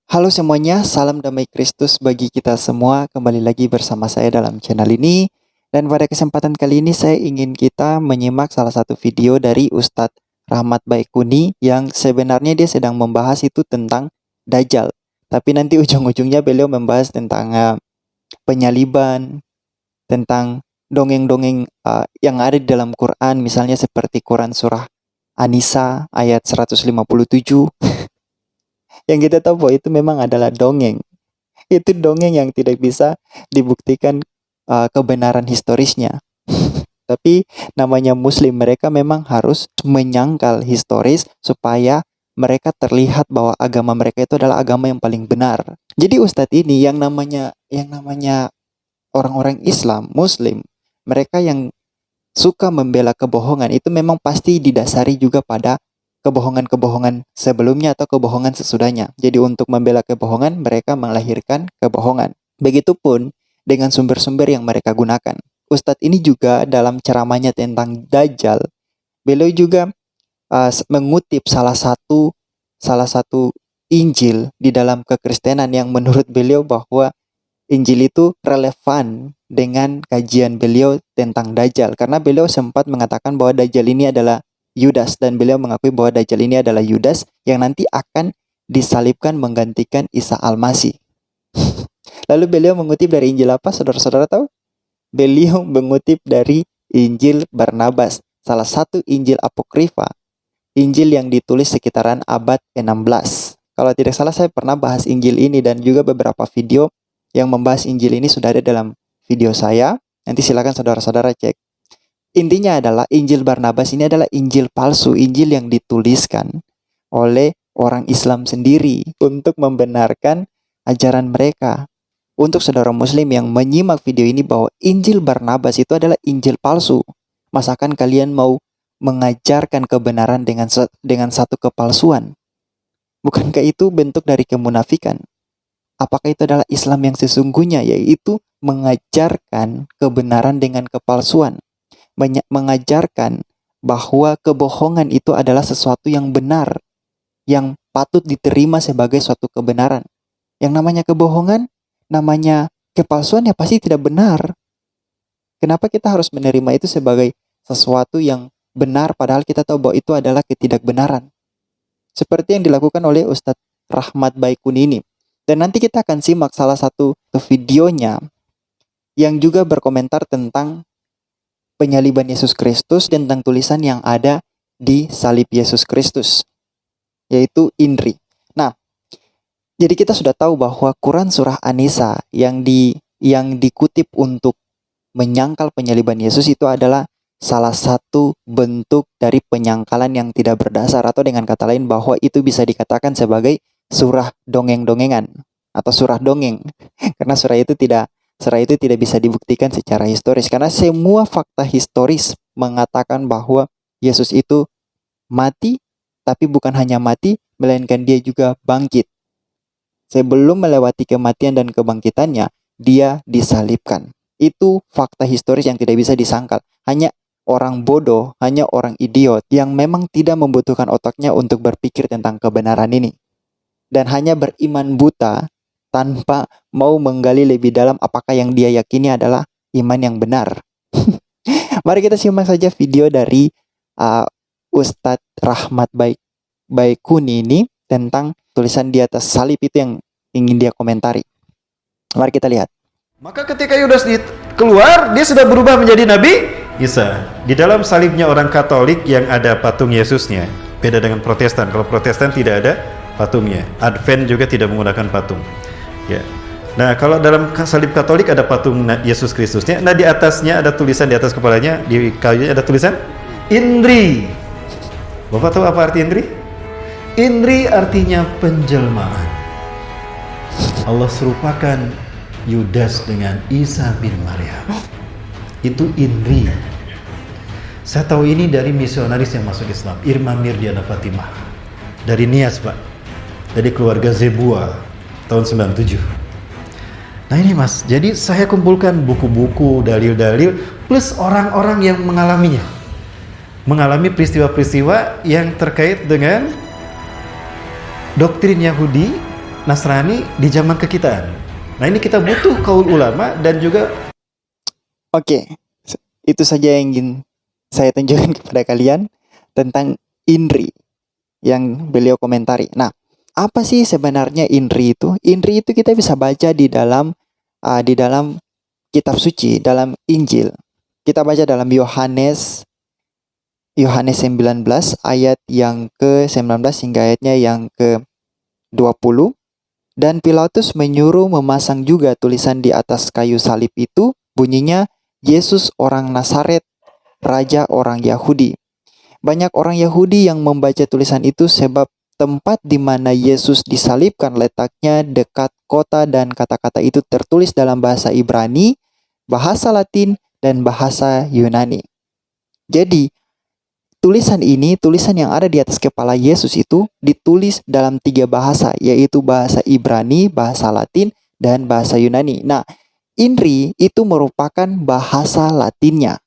Halo semuanya, salam damai Kristus bagi kita semua. Kembali lagi bersama saya dalam channel ini. Dan pada kesempatan kali ini saya ingin kita menyimak salah satu video dari Ustadz Rahmat Baikuni yang sebenarnya dia sedang membahas itu tentang Dajjal. Tapi nanti ujung-ujungnya beliau membahas tentang penyaliban, tentang dongeng-dongeng yang ada di dalam Quran, misalnya seperti Quran surah An-Nisa ayat 157 yang kita tahu bahwa itu memang adalah dongeng. Itu dongeng yang tidak bisa dibuktikan kebenaran historisnya. Tapi namanya Muslim, mereka memang harus menyangkal historis supaya mereka terlihat bahwa agama mereka itu adalah agama yang paling benar. Jadi Ustadz ini yang namanya orang-orang Islam, Muslim, mereka yang suka membela kebohongan itu memang pasti didasari juga pada kebohongan-kebohongan sebelumnya atau kebohongan sesudahnya. Jadi untuk membela kebohongan, mereka melahirkan kebohongan. Begitupun dengan sumber-sumber yang mereka gunakan. Ustadz ini juga dalam ceramahnya tentang Dajjal, beliau juga mengutip salah satu Injil di dalam kekristenan yang menurut beliau bahwa Injil itu relevan dengan kajian beliau tentang Dajjal. Karena beliau sempat mengatakan bahwa Dajjal ini adalah Yudas. Dan beliau mengakui bahwa Dajjal ini adalah Yudas yang nanti akan disalibkan menggantikan Isa Al-Masih. Lalu beliau mengutip dari Injil apa? Saudara-saudara tahu? Beliau mengutip dari Injil Barnabas. Salah satu Injil Apokrifa. Injil yang ditulis sekitaran abad 16. Kalau tidak salah saya pernah bahas Injil ini dan juga beberapa video yang membahas Injil ini sudah ada dalam video saya. Nanti silakan saudara-saudara cek. Intinya adalah Injil Barnabas ini adalah Injil palsu, Injil yang dituliskan oleh orang Islam sendiri untuk membenarkan ajaran mereka. Untuk saudara Muslim yang menyimak video ini bahwa Injil Barnabas itu adalah Injil palsu, masakan kalian mau mengajarkan kebenaran dengan satu kepalsuan? Bukankah itu bentuk dari kemunafikan? Apakah itu adalah Islam yang sesungguhnya, yaitu mengajarkan kebenaran dengan kepalsuan, mengajarkan bahwa kebohongan itu adalah sesuatu yang benar, yang patut diterima sebagai suatu kebenaran. Yang namanya kebohongan, namanya kepalsuan ya pasti tidak benar. Kenapa kita harus menerima itu sebagai sesuatu yang benar padahal kita tahu bahwa itu adalah ketidakbenaran? Seperti yang dilakukan oleh Ustadz Rahmat Baikuni ini. Dan nanti kita akan simak salah satu videonya yang juga berkomentar tentang penyaliban Yesus Kristus, tentang tulisan yang ada di salib Yesus Kristus, yaitu INRI. Nah, jadi kita sudah tahu bahwa Quran surah An-Nisa yang dikutip untuk menyangkal penyaliban Yesus itu adalah salah satu bentuk dari penyangkalan yang tidak berdasar, atau dengan kata lain bahwa itu bisa dikatakan sebagai surah dongeng-dongengan atau surah dongeng. Karena surah itu tidak bisa dibuktikan secara historis, karena semua fakta historis mengatakan bahwa Yesus itu mati, tapi bukan hanya mati, melainkan dia juga bangkit. Sebelum melewati kematian dan kebangkitannya, dia disalibkan. Itu fakta historis yang tidak bisa disangkal. Hanya orang bodoh, hanya orang idiot yang memang tidak membutuhkan otaknya untuk berpikir tentang kebenaran ini. Dan hanya beriman buta tanpa mau menggali lebih dalam apakah yang dia yakini adalah iman yang benar. Mari kita simak saja video dari Ustadz Rahmat Baikuni ini tentang tulisan di atas salib itu yang ingin dia komentari. Mari kita lihat. Maka ketika Yudas keluar, dia sudah berubah menjadi Nabi Isa. Di dalam salibnya orang Katolik yang ada patung Yesusnya. Beda dengan Protestan. Kalau Protestan tidak ada patungnya. Advent juga tidak menggunakan patung. Ya. Nah, kalau dalam salib Katolik ada patung Yesus Kristusnya. Nah, di atasnya ada tulisan, di atas kepalanya, di kayunya ada tulisan INRI. Bapak tahu apa arti INRI? INRI artinya penjelmaan. Allah serupakan Yudas dengan Isa bin Maryam. Itu INRI. Saya tahu ini dari misionaris yang masuk Islam, Irma Mirdiana Fatimah. Dari Nias, Pak. Dari keluarga Zebua tahun 97. Nah ini Mas, jadi saya kumpulkan buku-buku, dalil-dalil, plus orang-orang yang mengalaminya. Mengalami peristiwa-peristiwa yang terkait dengan doktrin Yahudi Nasrani di zaman kekitaan. Nah, ini kita butuh kaul ulama dan juga Oke, itu saja yang ingin saya tunjukkan kepada kalian tentang INRI yang beliau komentari. Nah, apa sih sebenarnya INRI itu? INRI itu kita bisa baca di dalam kitab suci, dalam Injil. Kita baca dalam Yohanes 19 ayat yang ke-19 hingga ayatnya yang ke-20. Dan Pilatus menyuruh memasang juga tulisan di atas kayu salib itu, bunyinya Yesus orang Nazaret, Raja orang Yahudi. Banyak orang Yahudi yang membaca tulisan itu sebab tempat di mana Yesus disalibkan letaknya dekat kota dan kata-kata itu tertulis dalam bahasa Ibrani, bahasa Latin, dan bahasa Yunani. Jadi, tulisan yang ada di atas kepala Yesus itu ditulis dalam 3 bahasa, yaitu bahasa Ibrani, bahasa Latin, dan bahasa Yunani. Nah, INRI itu merupakan bahasa Latinnya.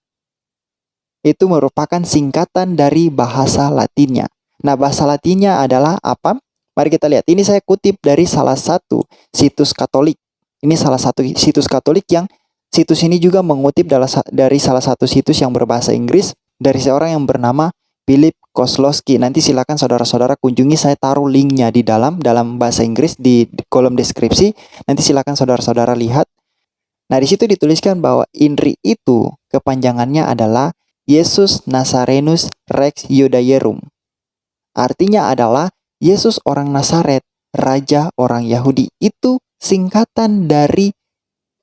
Itu merupakan singkatan dari bahasa Latinnya. Nah, bahasa Latinnya adalah apa? Mari kita lihat. Ini saya kutip dari salah satu situs Katolik. Ini salah satu situs Katolik yang situs ini juga mengutip dari salah satu situs yang berbahasa Inggris dari seorang yang bernama Philip Kozlowski. Nanti silakan saudara-saudara kunjungi, saya taruh linknya di dalam bahasa Inggris di kolom deskripsi. Nanti silakan saudara-saudara lihat. Nah, di situ dituliskan bahwa INRI itu kepanjangannya adalah Yesus Nazarenus Rex Judaeorum. Artinya adalah Yesus orang Nazaret, Raja orang Yahudi. Itu singkatan dari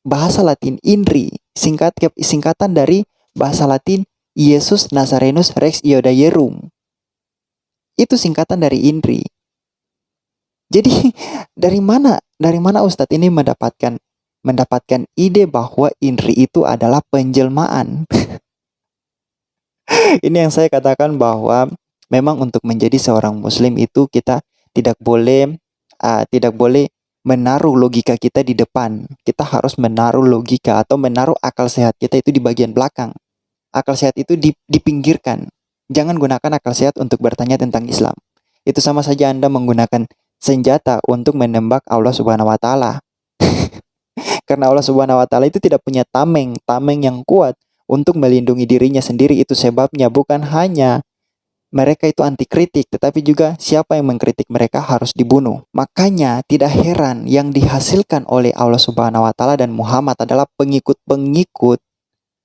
bahasa Latin INRI, singkatan dari bahasa Latin Yesus Nazarenus Rex Judaeorum. Itu singkatan dari INRI. Jadi dari mana Ustadz ini mendapatkan ide bahwa INRI itu adalah penjelmaan? Ini yang saya katakan bahwa memang untuk menjadi seorang muslim itu kita tidak boleh menaruh logika kita di depan. Kita harus menaruh logika atau menaruh akal sehat kita itu di bagian belakang. Akal sehat itu dipinggirkan. Jangan gunakan akal sehat untuk bertanya tentang Islam. Itu sama saja Anda menggunakan senjata untuk menembak Allah Subhanahu wa taala. Karena Allah Subhanahu wa taala itu tidak punya tameng yang kuat untuk melindungi dirinya sendiri. Itu sebabnya bukan hanya mereka itu anti kritik, tetapi juga siapa yang mengkritik mereka harus dibunuh. Makanya tidak heran yang dihasilkan oleh Allah Subhanahu wa taala dan Muhammad adalah pengikut-pengikut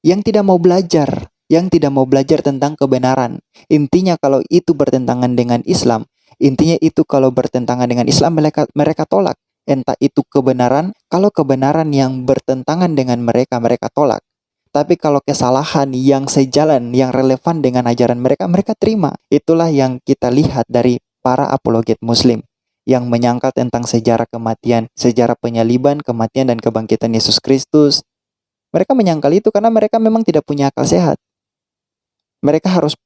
yang tidak mau belajar tentang kebenaran. Intinya kalau itu bertentangan dengan Islam, kalau bertentangan dengan Islam mereka tolak. Entah itu kebenaran, kalau kebenaran yang bertentangan dengan mereka tolak. Tapi kalau kesalahan yang sejalan, yang relevan dengan ajaran mereka terima. Itulah yang kita lihat dari para apologet muslim yang menyangkal tentang sejarah kematian, sejarah penyaliban, kematian, dan kebangkitan Yesus Kristus. Mereka menyangkal itu karena mereka memang tidak punya akal sehat. Mereka harus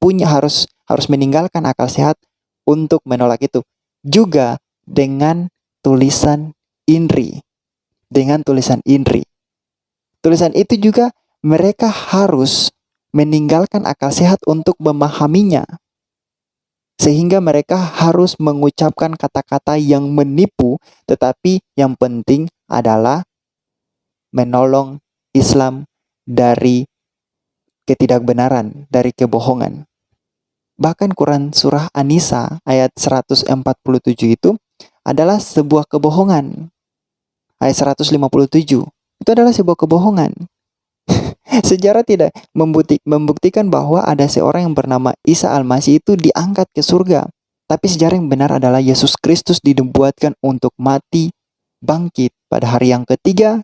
meninggalkan akal sehat untuk menolak itu. Juga dengan tulisan INRI. Tulisan itu juga mereka harus meninggalkan akal sehat untuk memahaminya. Sehingga mereka harus mengucapkan kata-kata yang menipu, tetapi yang penting adalah menolong Islam dari ketidakbenaran, dari kebohongan. Bahkan Quran surah An-Nisa ayat 147 itu adalah sebuah kebohongan. Ayat 157 itu adalah sebuah kebohongan. Sejarah tidak membuktikan bahwa ada seorang yang bernama Isa Al-Masih itu diangkat ke surga. Tapi sejarah yang benar adalah Yesus Kristus dibuatkan untuk mati, bangkit pada hari yang ketiga.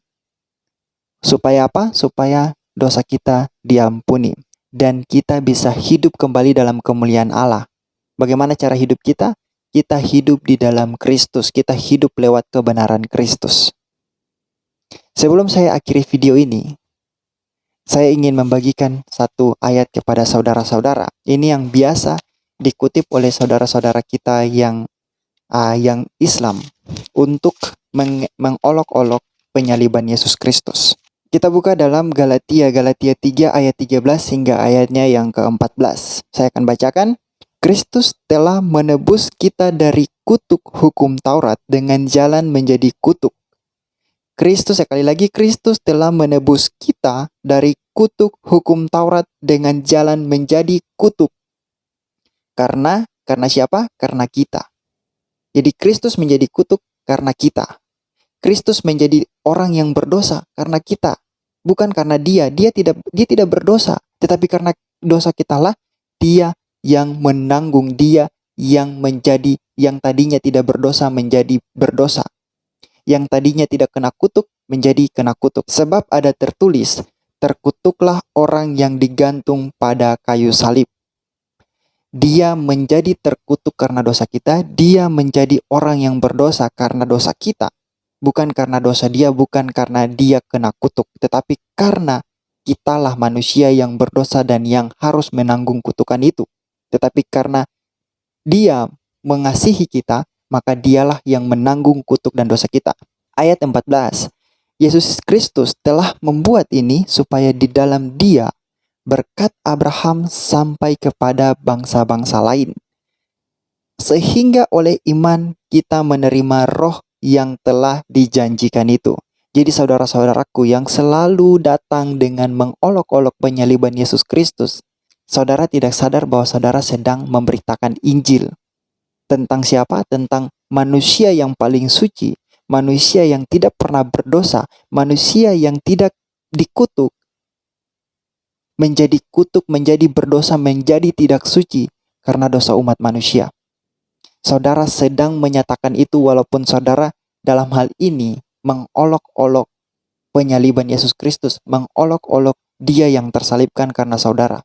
Supaya apa? Supaya dosa kita diampuni. Dan kita bisa hidup kembali dalam kemuliaan Allah. Bagaimana cara hidup kita? Kita hidup di dalam Kristus. Kita hidup lewat kebenaran Kristus. Sebelum saya akhiri video ini, saya ingin membagikan satu ayat kepada saudara-saudara. Ini yang biasa dikutip oleh saudara-saudara kita yang Islam untuk mengolok-olok penyaliban Yesus Kristus. Kita buka dalam Galatia 3 ayat 13 hingga ayatnya yang ke-14. Saya akan bacakan. Kristus telah menebus kita dari kutuk hukum Taurat dengan jalan menjadi kutuk. Kristus, sekali lagi, Kristus telah menebus kita dari kutuk hukum Taurat dengan jalan menjadi kutuk. Karena siapa? Karena kita. Jadi Kristus menjadi kutuk karena kita. Kristus menjadi orang yang berdosa karena kita. Bukan karena dia tidak berdosa, tetapi karena dosa kitalah dia yang menanggung, dia yang menjadi, yang tadinya tidak berdosa menjadi berdosa. Yang tadinya tidak kena kutuk menjadi kena kutuk. Sebab ada tertulis, terkutuklah orang yang digantung pada kayu salib. Dia menjadi terkutuk karena dosa kita, dia menjadi orang yang berdosa karena dosa kita. Bukan karena dosa dia, bukan karena dia kena kutuk, tetapi karena kitalah manusia yang berdosa dan yang harus menanggung kutukan itu. Tetapi karena dia mengasihi kita, maka dialah yang menanggung kutuk dan dosa kita. Ayat 14, Yesus Kristus telah membuat ini supaya di dalam dia berkat Abraham sampai kepada bangsa-bangsa lain. Sehingga oleh iman kita menerima roh yang telah dijanjikan itu. Jadi saudara-saudaraku yang selalu datang dengan mengolok-olok penyaliban Yesus Kristus, saudara tidak sadar bahwa saudara sedang memberitakan Injil. Tentang siapa? Tentang manusia yang paling suci, manusia yang tidak pernah berdosa, manusia yang tidak dikutuk, menjadi kutuk, menjadi berdosa, menjadi tidak suci karena dosa umat manusia. Saudara sedang menyatakan itu walaupun saudara dalam hal ini mengolok-olok penyaliban Yesus Kristus, mengolok-olok dia yang tersalibkan karena saudara.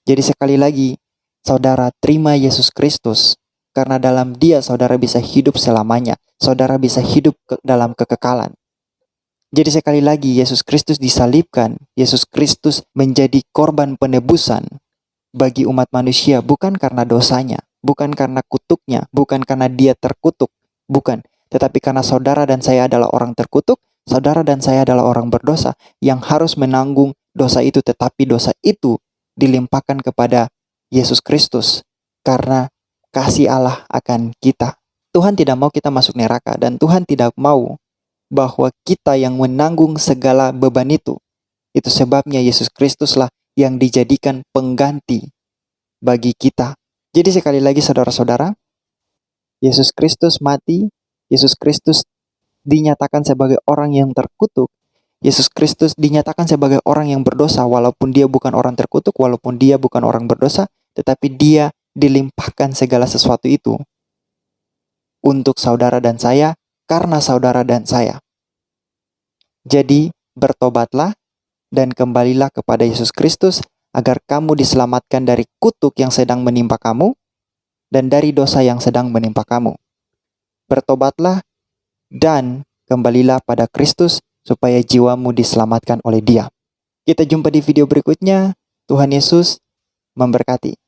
Jadi sekali lagi, saudara terima Yesus Kristus karena dalam dia saudara bisa hidup selamanya, saudara bisa hidup dalam kekekalan. Jadi sekali lagi, Yesus Kristus disalibkan, Yesus Kristus menjadi korban penebusan bagi umat manusia, bukan karena dosanya, bukan karena kutuknya, bukan karena dia terkutuk, bukan. Tetapi karena saudara dan saya adalah orang terkutuk, saudara dan saya adalah orang berdosa yang harus menanggung dosa itu, tetapi dosa itu dilimpahkan kepada Yesus Kristus karena kasih Allah akan kita. Tuhan tidak mau kita masuk neraka dan Tuhan tidak mau bahwa kita yang menanggung segala beban itu. Itu sebabnya Yesus Kristuslah yang dijadikan pengganti bagi kita. Jadi sekali lagi saudara-saudara, Yesus Kristus mati, Yesus Kristus dinyatakan sebagai orang yang terkutuk, Yesus Kristus dinyatakan sebagai orang yang berdosa walaupun dia bukan orang terkutuk, walaupun dia bukan orang berdosa, tetapi dia dilimpahkan segala sesuatu itu untuk saudara dan saya, karena saudara dan saya. Jadi bertobatlah dan kembalilah kepada Yesus Kristus agar kamu diselamatkan dari kutuk yang sedang menimpa kamu dan dari dosa yang sedang menimpa kamu. Bertobatlah dan kembalilah pada Kristus supaya jiwamu diselamatkan oleh Dia. Kita jumpa di video berikutnya. Tuhan Yesus memberkati.